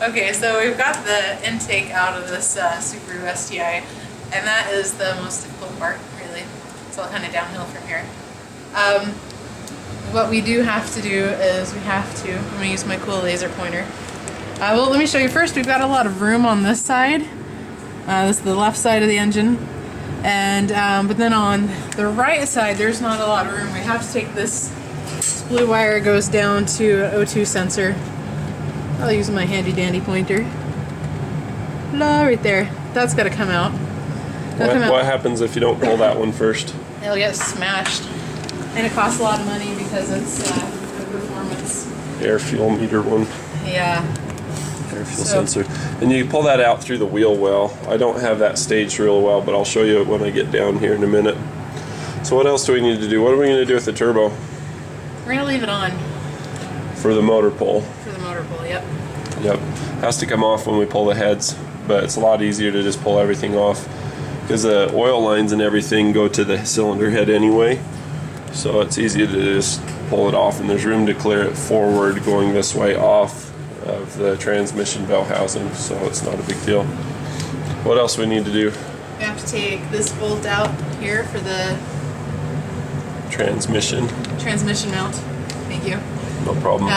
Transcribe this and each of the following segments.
Okay, so we've got the intake out of this Subaru STI, and that is the most difficult part, really. It's all kind of downhill from here. What we do have to do is I'm going to use my cool laser pointer. Well, let me show you first. We've got a lot of room on this side. This is the left side of the engine. And but then on the right side, there's not a lot of room. We have to take this blue wire, goes down to an O2 sensor. I'll use my handy dandy pointer. Right there. That's got to come out. What happens if you don't pull that one first? It'll get smashed. And it costs a lot of money because it's a performance. Air fuel meter one. Yeah. Air fuel sensor. And you pull that out through the wheel well. I don't have that staged real well, but I'll show you it when I get down here in a minute. So what else do we need to do? What are we going to do with the turbo? We're going to leave it on. For the motor pull. For the motor pull, yep. Yep. Has to come off when we pull the heads, but it's a lot easier to just pull everything off because the oil lines and everything go to the cylinder head anyway. So it's easy to just pull it off, and there's room to clear it forward going this way off of the transmission bell housing, so it's not a big deal. What else we need to do? We have to take this bolt out here for the transmission mount. Thank you. No problem.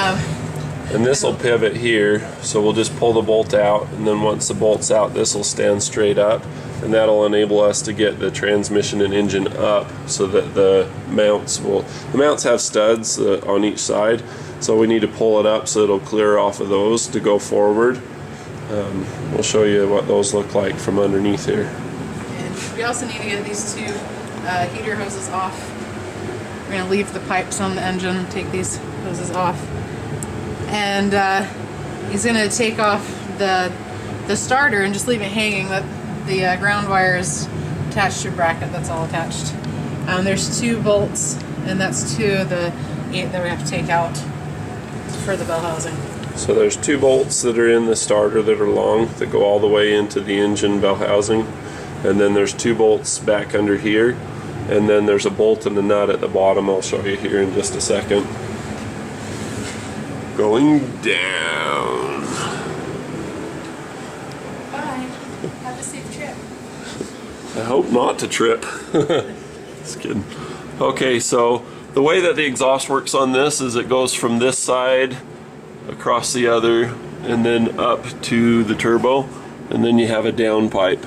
And this will pivot here, so we'll just pull the bolt out, and then once the bolt's out, this will stand straight up, and that'll enable us to get the transmission and engine up so that the mounts have studs on each side, so we need to pull it up so it'll clear off of those to go forward. We'll show you what those look like from underneath here. And we also need to get these two heater hoses off. We're going to leave the pipes on the engine, take these hoses off. And he's going to take off the starter and just leave it hanging. The ground wire is attached to a bracket, that's all attached. There's 2 bolts, and that's 2 of the 8 that we have to take out for the bell housing. So there's 2 bolts that are in the starter that are long, that go all the way into the engine bell housing. And then there's 2 bolts back under here. And then there's a bolt and a nut at the bottom. I'll show you here in just a second. Going down. Bye. Have a safe trip. I hope not to trip. Just kidding. Okay, so the way that the exhaust works on this is it goes from this side across the other and then up to the turbo, and then you have a downpipe.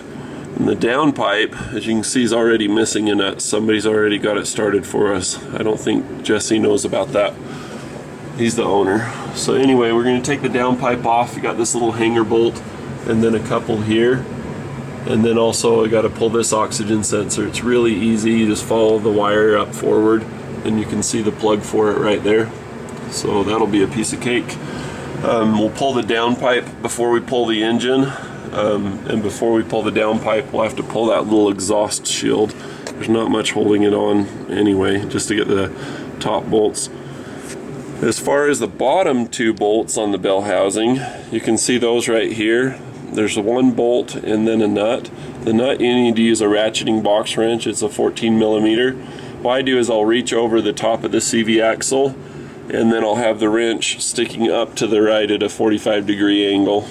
And the downpipe, as you can see, is already missing a nut. Somebody's already got it started for us. I don't think Jesse knows about that. He's the owner. So anyway, we're going to take the downpipe off. You got this little hanger bolt and then a couple here. And then also I got to pull this oxygen sensor. It's really easy. You just follow the wire up forward and you can see the plug for it right there. So that'll be a piece of cake. We'll pull the downpipe before we pull the engine. And before we pull the downpipe, we'll have to pull that little exhaust shield. There's not much holding it on anyway, just to get the top bolts. As far as the bottom 2 bolts on the bell housing, you can see those right here. There's 1 bolt and then a nut. The nut, you need to use a ratcheting box wrench. It's a 14 millimeter. What I do is I'll reach over the top of the CV axle, and then I'll have the wrench sticking up to the right at a 45-degree angle.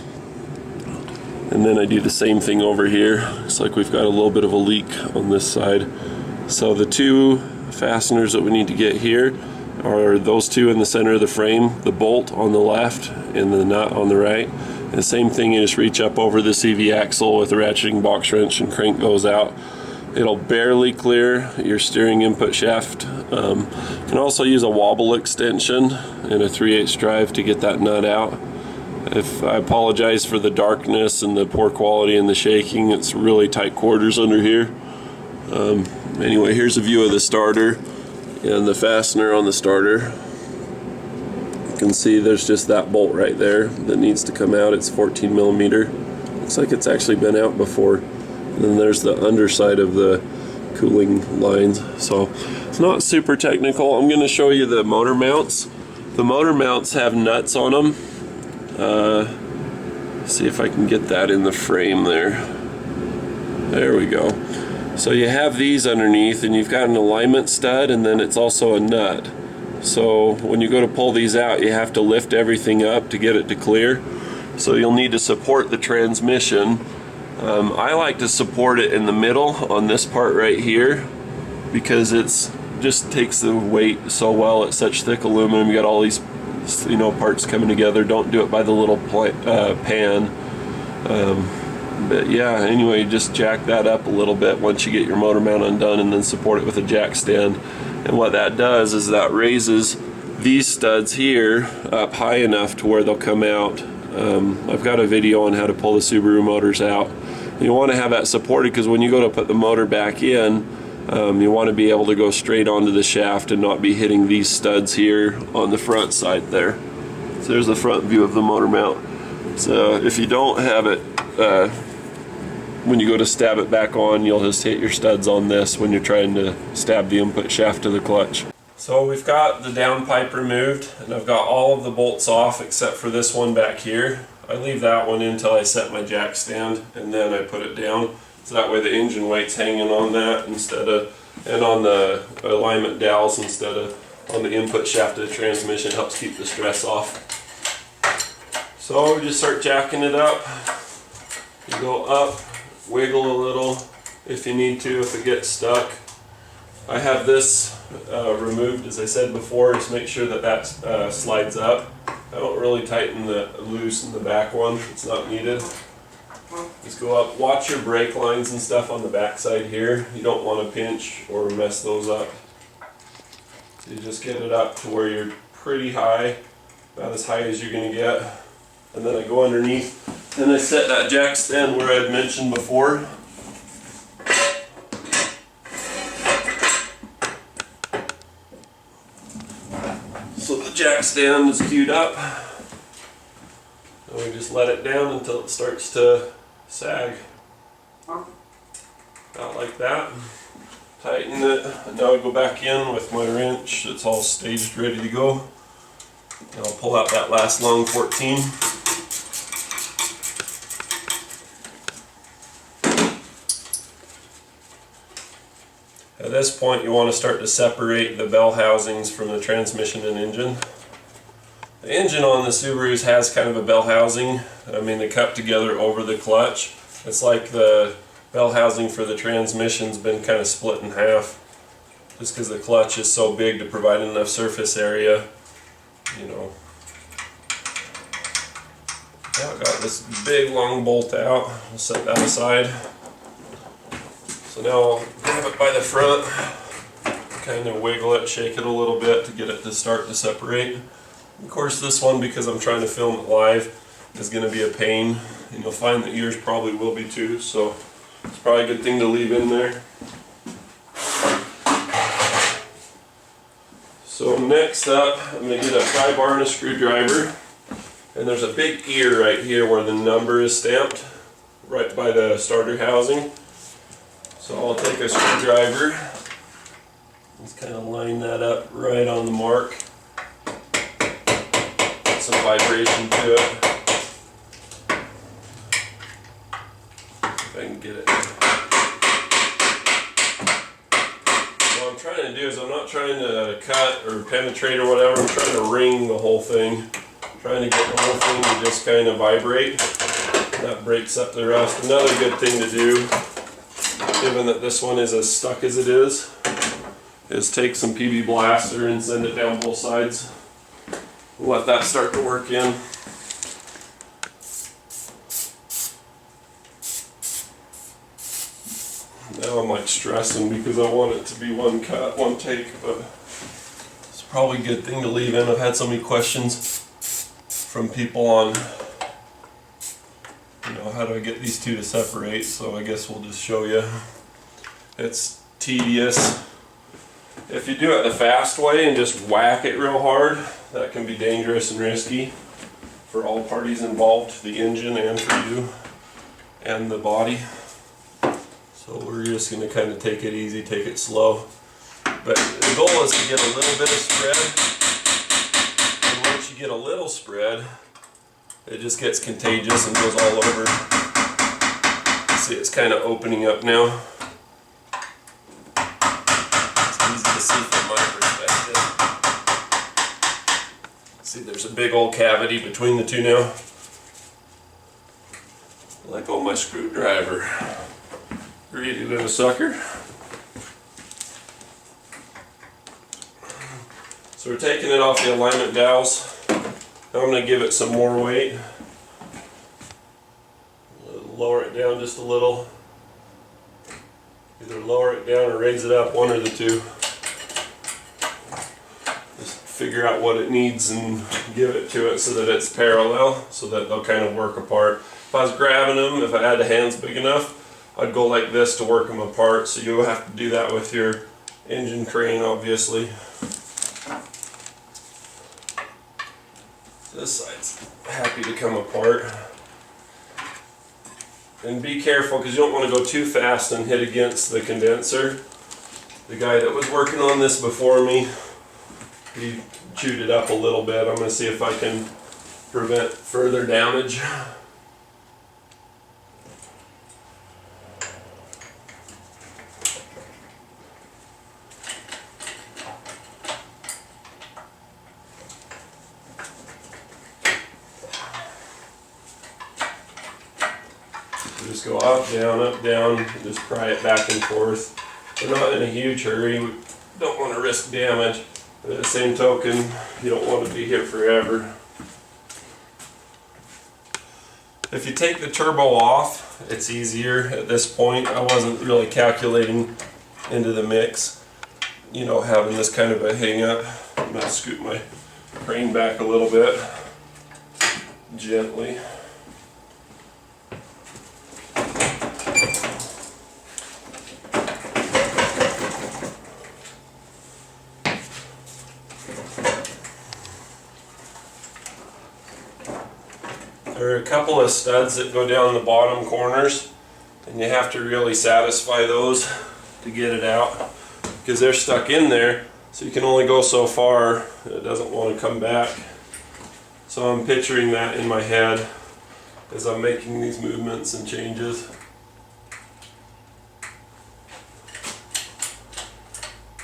And then I do the same thing over here. It's like we've got a little bit of a leak on this side. So the 2 fasteners that we need to get here are those 2 in the center of the frame, the bolt on the left and the nut on the right. And the same thing, you just reach up over the CV axle with a ratcheting box wrench and crank those out. It'll barely clear your steering input shaft. You can also use a wobble extension and a 3/8 drive to get that nut out. I apologize for the darkness and the poor quality and the shaking. It's really tight quarters under here. Anyway, here's a view of the starter and the fastener on the starter. You can see there's just that bolt right there that needs to come out. It's 14 millimeter. Looks like it's actually been out before. And then there's the underside of the cooling lines. So it's not super technical. I'm going to show you the motor mounts. The motor mounts have nuts on them. See if I can get that in the frame there. There we go. So you have these underneath, and you've got an alignment stud, and then it's also a nut. So when you go to pull these out, you have to lift everything up to get it to clear. so you'll need to support the transmission. I like to support it in the middle on this part right here, because it's just takes the weight so well. It's such thick aluminum. You got all these, you know, parts coming together. Don't do it by the little pan. But yeah, anyway, just jack that up a little bit once you get your motor mount undone, and then support it with a jack stand. And what that does is that raises these studs here up high enough to where they'll come out. I've got a video on how to pull the Subaru motors out. You want to have that supported, because when you go to put the motor back in, you want to be able to go straight onto the shaft and not be hitting these studs here on the front side there. So there's the front view of the motor mount. So if you don't have it, when you go to stab it back on, you'll just hit your studs on this when you're trying to stab the input shaft to the clutch. So we've got the downpipe removed, and I've got all of the bolts off except for this one back here. I leave that one in until I set my jack stand, and then I put it down. So that way the engine weight's hanging on that instead of, and on the alignment dowels instead of on the input shaft of the transmission. Helps keep the stress off. So we just start jacking it up. You go up, wiggle a little if you need to, if it gets stuck. I have this removed, as I said before, just make sure that that slides up. I don't really tighten the loose in the back one, it's not needed. Just go up, watch your brake lines and stuff on the back side here. You don't want to pinch or mess those up. So you just get it up to where you're pretty high, about as high as you're going to get. And then I go underneath, and I set that jack stand where I had mentioned before. So the jack stand is queued up, and we just let it down until it starts to sag. About like that. Tighten it, and now I go back in with my wrench. It's all staged, ready to go. And I'll pull out that last long 14. At this point, you want to start to separate the bell housings from the transmission and engine. The engine on the Subarus has kind of a bell housing. I mean, they cup together over the clutch. It's like the bell housing for the transmission's been kind of split in half, just because the clutch is so big to provide enough surface area. You know. Now I've got this big long bolt out. We'll set that aside. So now I'll grab it by the front, kind of wiggle it, shake it a little bit to get it to start to separate. Of course, this one, because I'm trying to film it live, is going to be a pain, and you'll find that yours probably will be too, so it's probably a good thing to leave in there. So next up, I'm going to get a pry bar and a screwdriver, and there's a big ear right here where the number is stamped, right by the starter housing. So I'll take a screwdriver, just kind of line that up right on the mark. Get some vibration to it. If I can get it. What I'm trying to do is I'm not trying to cut or penetrate or whatever. I'm trying to ring the whole thing. I'm trying to get the whole thing to just kind of vibrate. That breaks up the rust. Another good thing to do, given that this one is as stuck as it is take some PB Blaster and send it down both sides. Let that start to work in. Now I'm like stressing because I want it to be one cut, one take, but it's probably a good thing to leave in. I've had so many questions from people on, you know, how do I get these two to separate, so I guess we'll just show you. It's tedious. If you do it the fast way and just whack it real hard, that can be dangerous and risky for all parties involved, the engine and for you and the body. So we're just going to kind of take it easy, take it slow. But the goal is to get a little bit of spread, and once you get a little spread, it just gets contagious and goes all over. See, it's kind of opening up now. It's easy to see from my perspective. See, there's a big old cavity between the two now. Let go of my screwdriver. Greedy little sucker. So we're taking it off the alignment dowels. Now I'm going to give it some more weight. Lower it down just a little. Either lower it down or raise it up, one or the two. Just figure out what it needs and give it to it so that it's parallel, so that they'll kind of work apart. If I was grabbing them, if I had the hands big enough, I'd go like this to work them apart. So you'll have to do that with your engine crane, obviously. This side's happy to come apart. And be careful, because you don't want to go too fast and hit against the condenser. The guy that was working on this before me, he chewed it up a little bit. I'm going to see if I can prevent further damage. Just go up, down, and just pry it back and forth. We're not in a huge hurry. We don't want to risk damage. But at the same token, you don't want to be here forever. If you take the turbo off, it's easier at this point. I wasn't really calculating into the mix, you know, having this kind of a hang up. I'm going to scoot my crane back a little bit, gently. There are a couple of studs that go down the bottom corners, and you have to really satisfy those to get it out, because they're stuck in there, so you can only go so far. It doesn't want to come back. So I'm picturing that in my head as I'm making these movements and changes.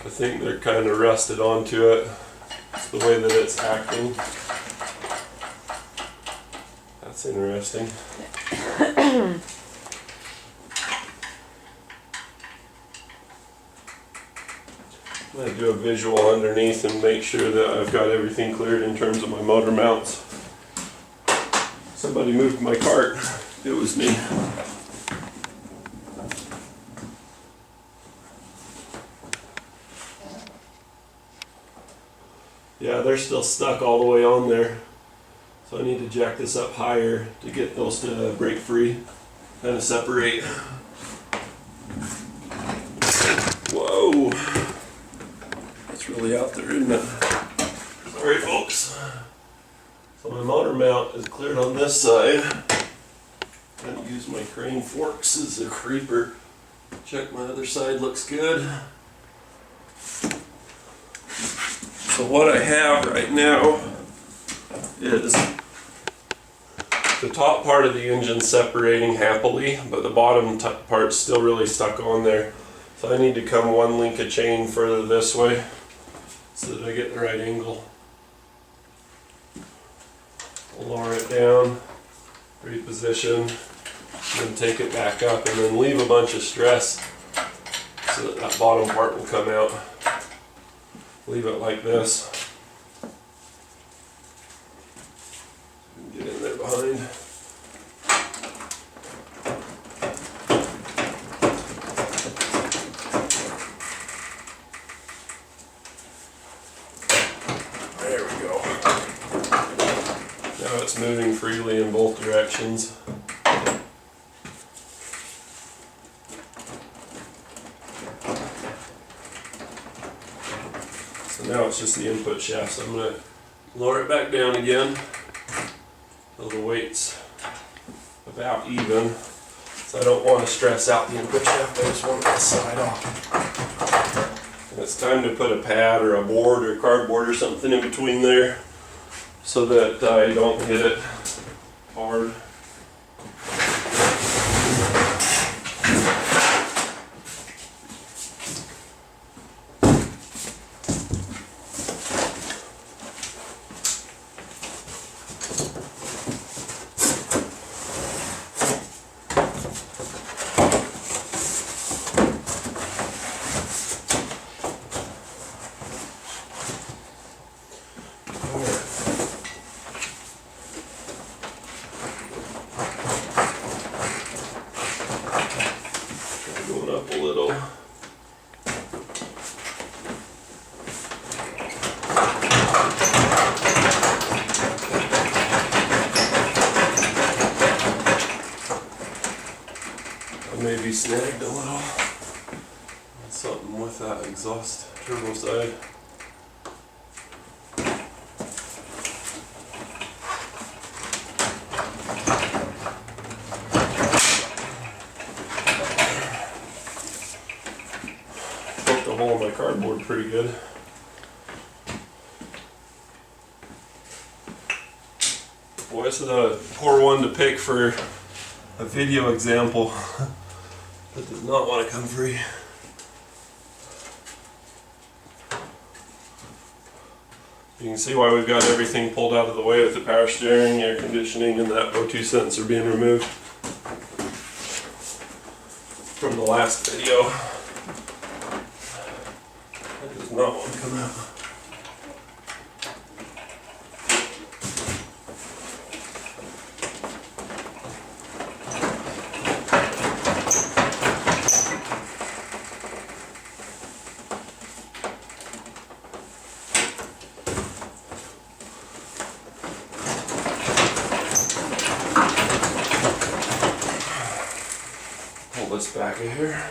I think they're kind of rusted onto it. It's the way that it's acting. That's interesting. I'm going to do a visual underneath and make sure that I've got everything cleared in terms of my motor mounts. Somebody moved my cart. It was me. Yeah, they're still stuck all the way on there. So I need to jack this up higher to get those to break free, kind of separate. Whoa! That's really out there, isn't it? Sorry, folks. So my motor mount is cleared on this side. I'm going to use my crane forks as a creeper. Check my other side, looks good. So what I have right now is the top part of the engine separating happily, but the bottom part's still really stuck on there. So I need to come one link of chain further this way so that I get the right angle. Lower it down, reposition, and then take it back up, and then leave a bunch of stress so that that bottom part will come out. Leave it like this. Get in there behind. There we go. Now it's moving freely in both directions. So now it's just the input shaft, so I'm going to lower it back down again. So the weight's about even, so I don't want to stress out the input shaft. I just want that side off. And it's time to put a pad or a board or cardboard or something in between there so that I don't hit it hard. be snagged a little. Something with that exhaust turbo side. Poked a hole in my cardboard pretty good. Boy, this is a poor one to pick for a video example. That does not want to come free. You can see why we've got everything pulled out of the way with the power steering, air conditioning, and that O2 sensor being removed from the last video. That does not want to come out. This back of here.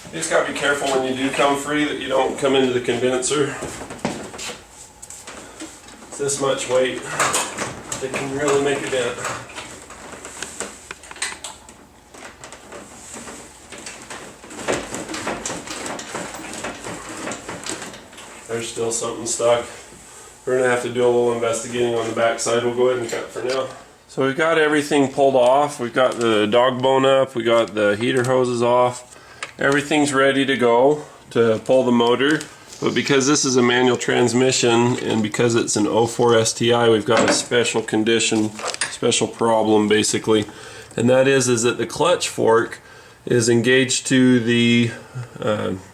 You just gotta be careful when you do come free that you don't come into the condenser. It's this much weight, it can really make a dent. There's still something stuck. We're gonna have to do a little investigating on the back side. We'll go ahead and cut for now. So we've got everything pulled off. We've got the dog bone up. We got the heater hoses off. Everything's ready to go to pull the motor. But because this is a manual transmission and because it's an 04 STI, we've got a special condition, special problem basically. And that is that the clutch fork is engaged to the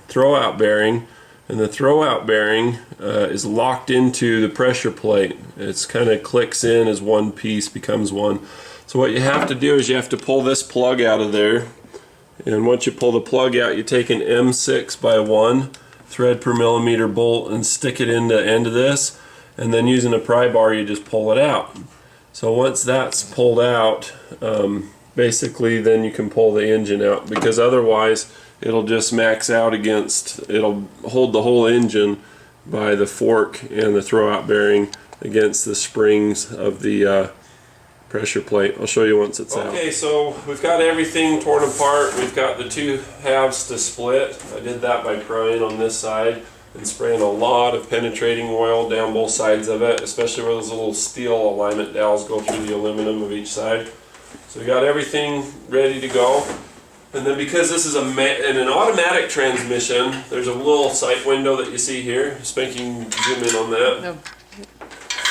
throwout bearing. And the throwout bearing is locked into the pressure plate. It's kind of clicks in as one piece, becomes one. So what you have to do is you have to pull this plug out of there. And once you pull the plug out, you take an M6x1 thread per millimeter bolt and stick it in the end of this. And then using a pry bar, you just pull it out. So once that's pulled out, basically then you can pull the engine out, because otherwise it'll just max out against, it'll hold the whole engine by the fork and the throwout bearing against the springs of the pressure plate. I'll show you once it's out. Okay, so we've got everything torn apart. We've got the two halves to split. I did that by prying on this side and spraying a lot of penetrating oil down both sides of it, especially where those little steel alignment dowels go through the aluminum of each side. So we got everything ready to go. And then because this is in an automatic transmission, there's a little sight window that you see here. Spanky, can zoom in on that. No.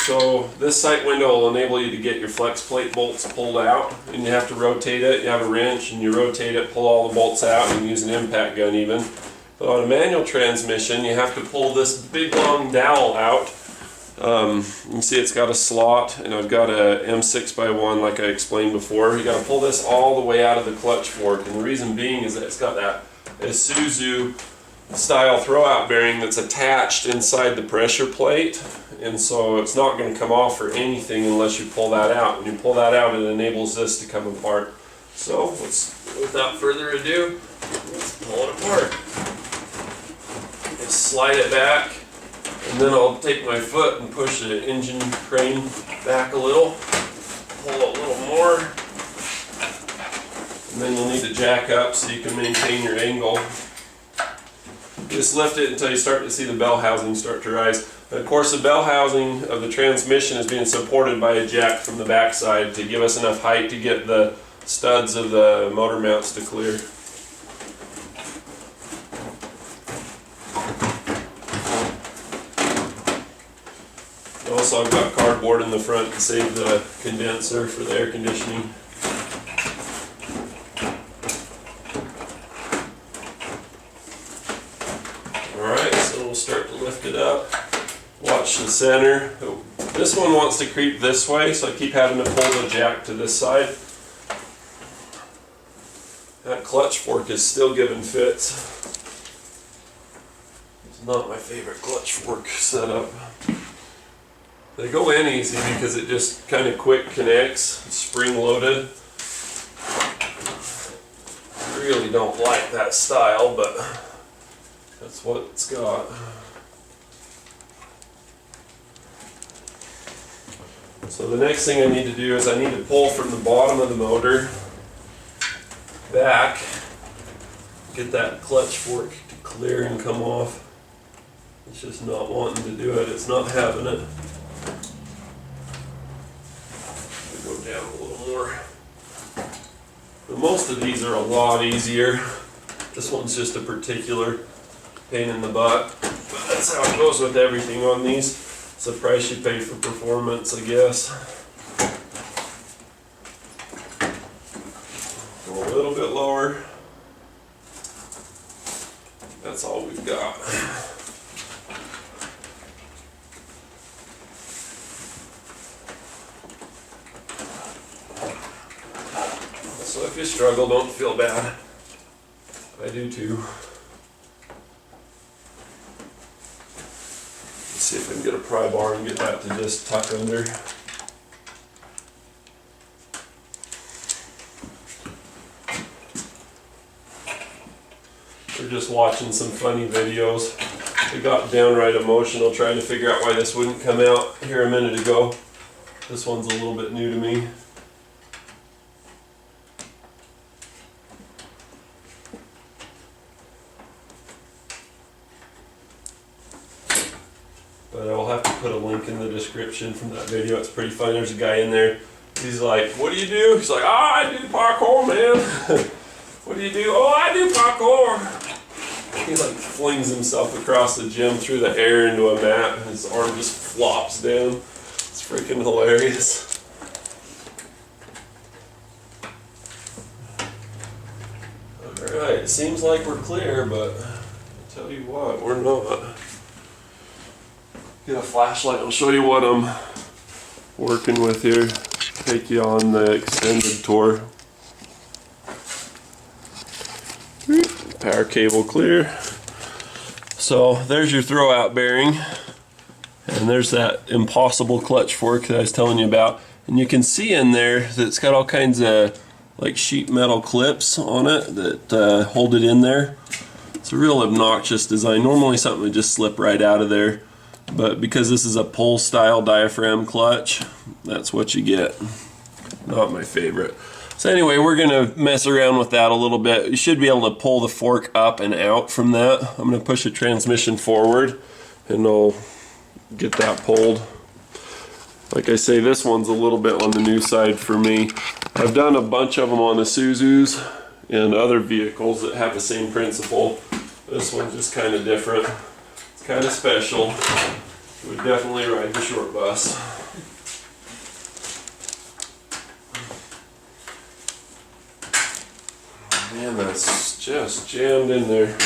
So this sight window will enable you to get your flex plate bolts pulled out, and you have to rotate it. You have a wrench and you rotate it, pull all the bolts out, and use an impact gun even. But on a manual transmission, you have to pull this big long dowel out. You can see it's got a slot, and I've got a M6x1 like I explained before. You got to pull this all the way out of the clutch fork, and the reason being is that it's got that Isuzu style throwout bearing that's attached inside the pressure plate, and so it's not going to come off for anything unless you pull that out. When you pull that out, it enables this to come apart. So without further ado, let's pull it apart. Just slide it back. And then I'll take my foot and push the engine crane back a little, pull a little more, and then you'll need to jack up so you can maintain your angle. Just lift it until you start to see the bell housing start to rise. And of course, the bell housing of the transmission is being supported by a jack from the backside to give us enough height to get the studs of the motor mounts to clear. Also, I've got cardboard in the front to save the condenser for the air conditioning. Alright, so we'll start to lift it up. Watch the center. This one wants to creep this way, so I keep having to pull the jack to this side. That clutch fork is still giving fits. It's not my favorite clutch fork setup. They go in easy because it just kind of quick connects, spring loaded. really don't like that style, but that's what it's got. So the next thing I need to do is I need to pull from the bottom of the motor back, get that clutch fork to clear and come off. It's just not wanting to do it, it's not having it. Go down a little more. But most of these are a lot easier. This one's just a particular pain in the butt. But that's how it goes with everything on these. It's the price you pay for performance, I guess. Go a little bit lower. That's all we've got. So if you struggle, don't feel bad. I do too. Let's see if I can get a pry bar and get that to just tuck under. We're just watching some funny videos. We got downright emotional trying to figure out why this wouldn't come out here a minute ago. This one's a little bit new to me. But I will have to put a link in the description from that video. It's pretty funny. There's a guy in there. He's like, "What do you do?" He's like, "Oh, I do parkour, man." "What do you do?" "Oh, I do parkour." He like flings himself across the gym through the air into a mat, and his arm just flops down. It's freaking hilarious. Alright, it seems like we're clear, but I'll tell you what, we're not. Get a flashlight, I'll show you what I'm working with here. Take you on the extended tour. Power cable clear. So there's your throwout bearing, and there's that impossible clutch fork that I was telling you about, and you can see in there that it's got all kinds of like sheet metal clips on it that hold it in there. It's a real obnoxious design. Normally something would just slip right out of there, but because this is a pull style diaphragm clutch, that's what you get. Not my favorite. So anyway, we're gonna mess around with that a little bit. You should be able to pull the fork up and out from that. I'm gonna push the transmission forward and I'll get that pulled. Like I say, this one's a little bit on the new side for me. I've done a bunch of them on the Isuzus and other vehicles that have the same principle. This one's just kind of different. It's kind of special. Would definitely ride the short bus. Man, that's just jammed in there.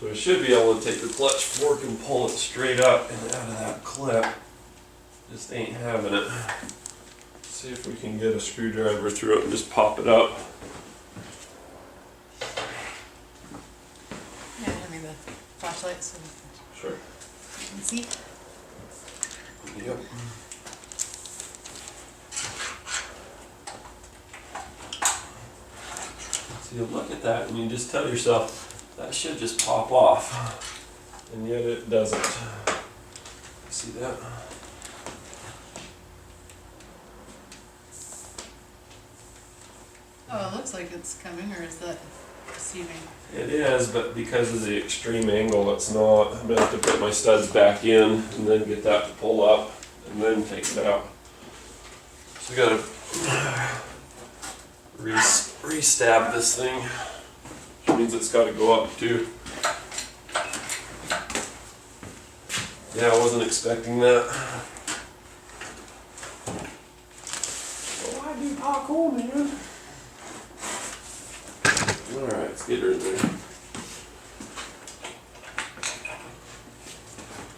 So I should be able to take the clutch fork and pull it straight up and out of that clip. Just ain't having it. Let's see if we can get a screwdriver through it and just pop it up. Yeah, hand me the flashlight so Sure. you can see. Yep. So you look at that and you just tell yourself, that should just pop off. And yet it doesn't. See that? Oh, it looks like it's coming, or is that receiving? It is, but because of the extreme angle, it's not. I'm going to have to put my studs back in and then get that to pull up and then take it out. So I got to re-stab this thing, which means it's got to go up too. Yeah, I wasn't expecting that. Oh, I do parkour, man. Alright, let's get her in there.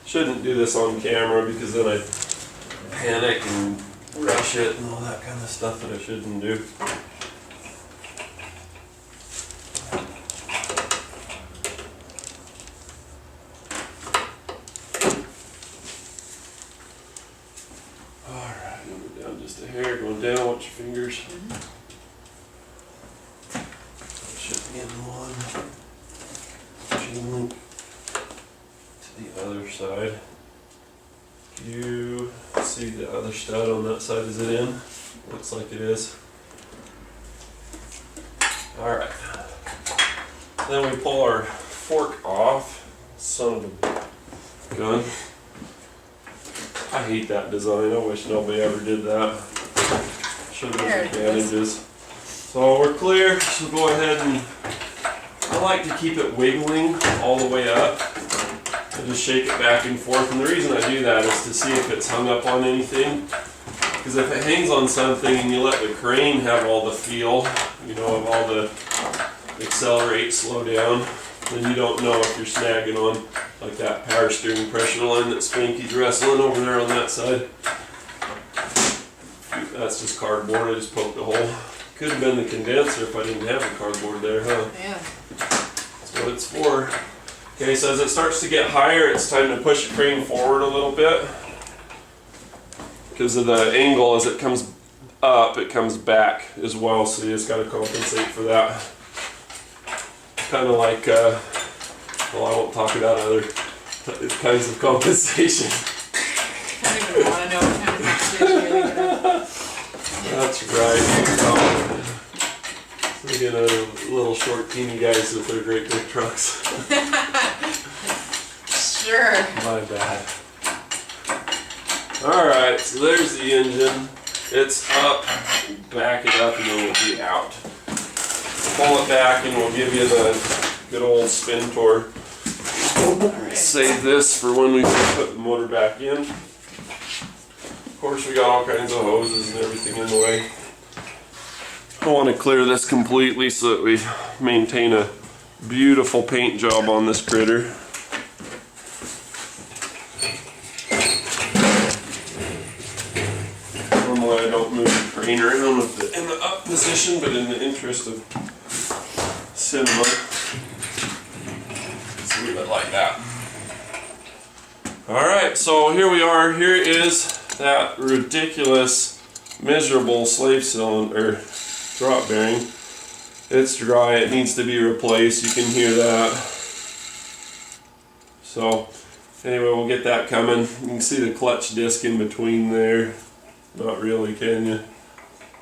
Shouldn't do this on camera because then I panic and rush it and all that kind of stuff that I shouldn't do. Alright. Down just a hair, going down, watch your fingers. Should be in one. Chain link to the other side. You see the other stud on that side, is it in? Looks like it is. Alright. Then we pull our fork off. Son of a gun. I hate that design. I wish nobody ever did that. Should have advantages. So we're clear, so go ahead and I like to keep it wiggling all the way up. And just shake it back and forth. And the reason I do that is to see if it's hung up on anything. Because if it hangs on something and you let the crane have all the feel, you know, of all the accelerate, slow down, then you don't know if you're snagging on like that power steering pressure line that Spanky's wrestling over there on that side. That's just cardboard, I just poked a hole. Could have been the condenser if I didn't have the cardboard there, huh? Yeah. That's what it's for. Okay, so as it starts to get higher, it's time to push the crane forward a little bit. Because of the angle, as it comes up, it comes back as well, so you just got to compensate for that. Kind of like, well, I won't talk about other kinds of compensation. I don't even want to know what kind of compensation you're thinking of. That's right. We get a little short, teeny guys with their great big trucks. Sure. My bad. Alright, so there's the engine. It's up. Back it up and then we'll be out. Pull it back and we'll give you the good old spin tour. Right. Save this for when we put the motor back in. Of course, we got all kinds of hoses and everything in the way. I want to clear this completely so that we maintain a beautiful paint job on this critter. Normally I don't move the crane around in the up position, but in the interest of cinema, let's leave it like that. Alright, so here we are. Here is that ridiculous, miserable slave cylinder drop bearing. It's dry, it needs to be replaced, you can hear that. So anyway, we'll get that coming. You can see the clutch disc in between there. Not really, can you?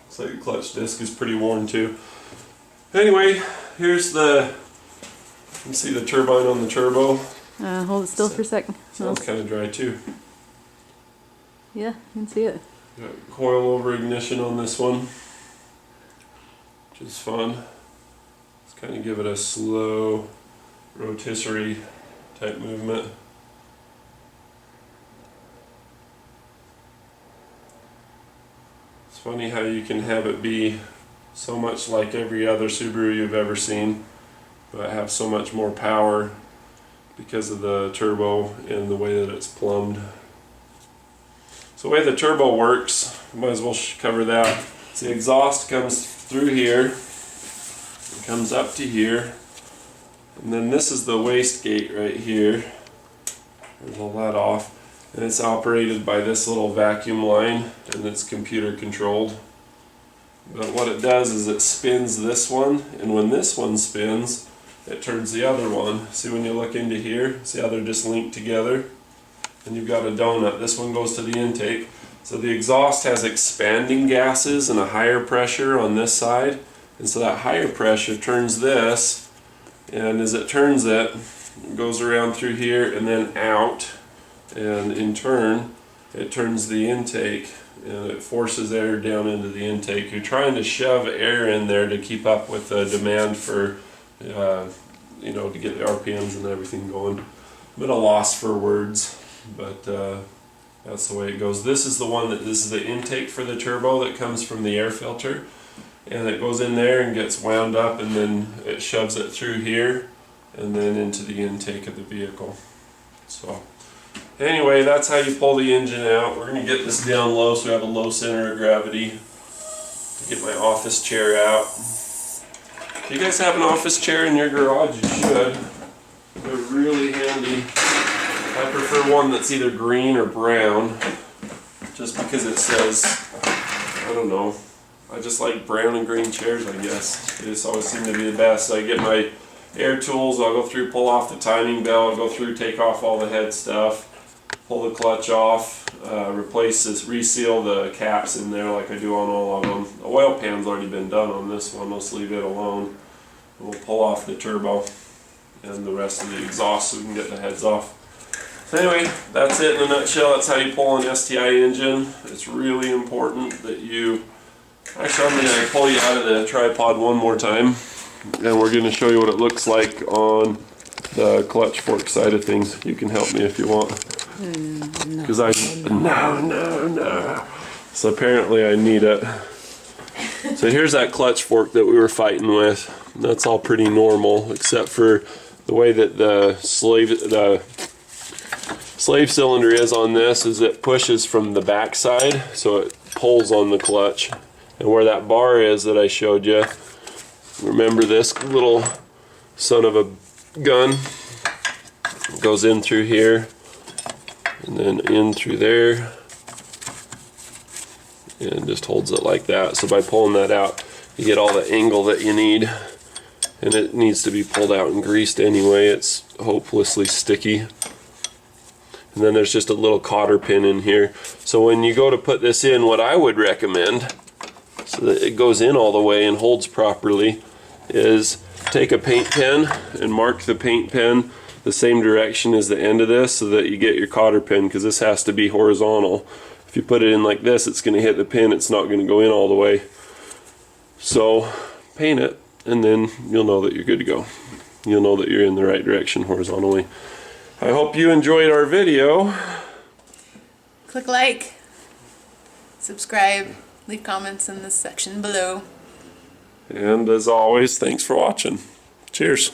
Looks like the clutch disc is pretty worn too. Anyway, here's the, you can see the turbine on the turbo. Hold it still for a second. Sounds kind of dry too. Yeah, you can see it. Got coil-over ignition on this one, which is fun. Let's kind of give it a slow rotisserie type movement. It's funny how you can have it be so much like every other Subaru you've ever seen, but have so much more power because of the turbo and the way that it's plumbed. So the way the turbo works, might as well cover that. So the exhaust comes through here, it comes up to here, and then this is the wastegate right here. We'll let off, and it's operated by this little vacuum line, and it's computer controlled. But what it does is it spins this one, and when this one spins, it turns the other one. See, when you look into here, see how they're just linked together? And you've got a donut. This one goes to the intake. So the exhaust has expanding gases and a higher pressure on this side. And so that higher pressure turns this, and as it turns it, it goes around through here and then out. And in turn, it turns the intake and it forces air down into the intake. You're trying to shove air in there to keep up with the demand for, you know, to get the RPMs and everything going. I'm at a loss for words, but that's the way it goes. This is the one that, this is the intake for the turbo that comes from the air filter, and it goes in there and gets wound up, and then it shoves it through here and then into the intake of the vehicle. So anyway, that's how you pull the engine out. We're going to get this down low so we have a low center of gravity. Get my office chair out. If you guys have an office chair in your garage, you should. They're really handy. I prefer one that's either green or brown, just just because it says, I don't know, I just like brown and green chairs, I guess. They just always seem to be the best. I get my air tools, I'll go through, pull off the timing belt, I'll go through, take off all the head stuff, pull the clutch off, replace this, reseal the caps in there like I do on all of them. The oil pan's already been done on this one, let's leave it alone. We'll pull off the turbo and the rest of the exhaust so we can get the heads off. So anyway, that's it in a nutshell. That's how you pull an STI engine. It's really important that you... Actually, I'm going to pull you out of the tripod one more time, and we're going to show you what it looks like on the clutch fork side of things. You can help me if you want. Because no. So apparently I need it. So here's that clutch fork that we were fighting with. That's all pretty normal, except for the way that the slave cylinder is on this is it pushes from the back side, so it pulls on the clutch. And where that bar is that I showed you, remember this little son of a gun? It goes in through here, and then in through there, and just holds it like that. So by pulling that out, you get all the angle that you need, and it needs to be pulled out and greased anyway. It's hopelessly sticky. And then there's just a little cotter pin in here. So when you go to put this in, what I would recommend, so that it goes in all the way and holds properly, is take a paint pen and mark the paint pen the same direction as the end of this so that you get your cotter pin, because this has to be horizontal. If you put it in like this, it's going to hit the pin, it's not going to go in all the way. So paint it, and then you'll know that you're good to go. You'll know that you're in the right direction horizontally. I hope you enjoyed our video. Click like, subscribe, leave comments in this section below. And as always, thanks for watching. Cheers.